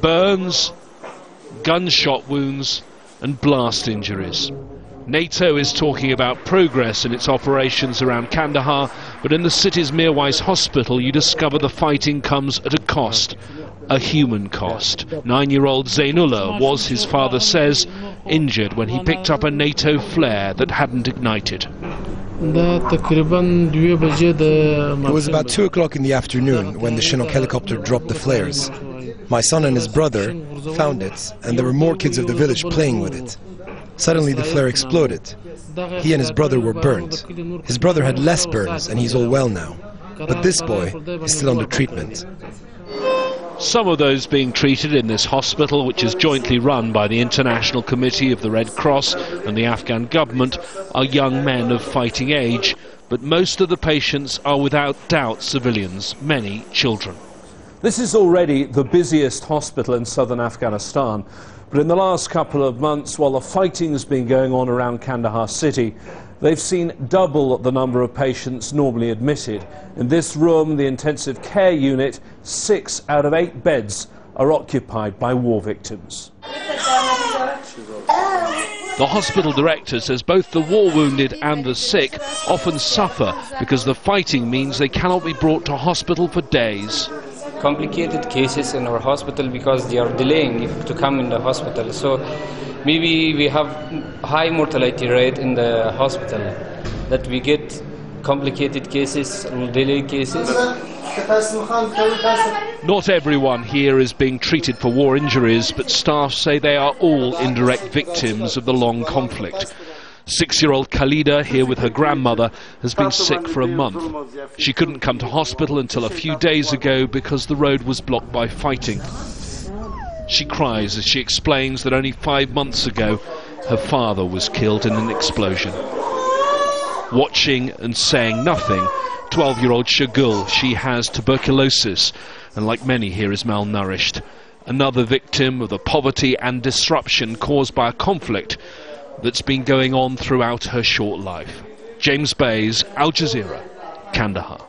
Burns, gunshot wounds and blast injuries. NATO is talking about progress in its operations around Kandahar, but in the city's Mirwais hospital you discover the fighting comes at a cost, a human cost. 9-year-old Zainullah was, his father says, injured when he picked up a NATO flare that hadn't ignited. It was about 2 o'clock in the afternoon when the Chinook helicopter dropped the flares. My son and his brother found it, and there were more kids of the village playing with it. Suddenly the flare exploded. He and his brother were burned. His brother had less burns and he's all well now. But this boy is still under treatment. Some of those being treated in this hospital, which is jointly run by the International Committee of the Red Cross and the Afghan government, are young men of fighting age, but most of the patients are without doubt civilians, many children. This is already the busiest hospital in southern Afghanistan. But in the last couple of months, while the fighting has been going on around Kandahar city, they've seen double the number of patients normally admitted. In this room, the intensive care unit, 6 out of 8 beds are occupied by war victims. The hospital director says both the war wounded and the sick often suffer because the fighting means they cannot be brought to hospital for days. Complicated cases in our hospital because they are delaying to come in the hospital. So maybe we have high mortality rate in the hospital, that we get complicated cases, delayed cases. Not everyone here is being treated for war injuries, but staff say they are all indirect victims of the long conflict. 6-year-old Khalida, here with her grandmother, has been sick for a month. She couldn't come to hospital until a few days ago because the road was blocked by fighting. She cries as she explains that only 5 months ago her father was killed in an explosion. Watching and saying nothing, 12-year-old Shagul, she has tuberculosis and like many here is malnourished. Another victim of the poverty and disruption caused by a conflict that's been going on throughout her short life. James Bays, Al Jazeera, Kandahar.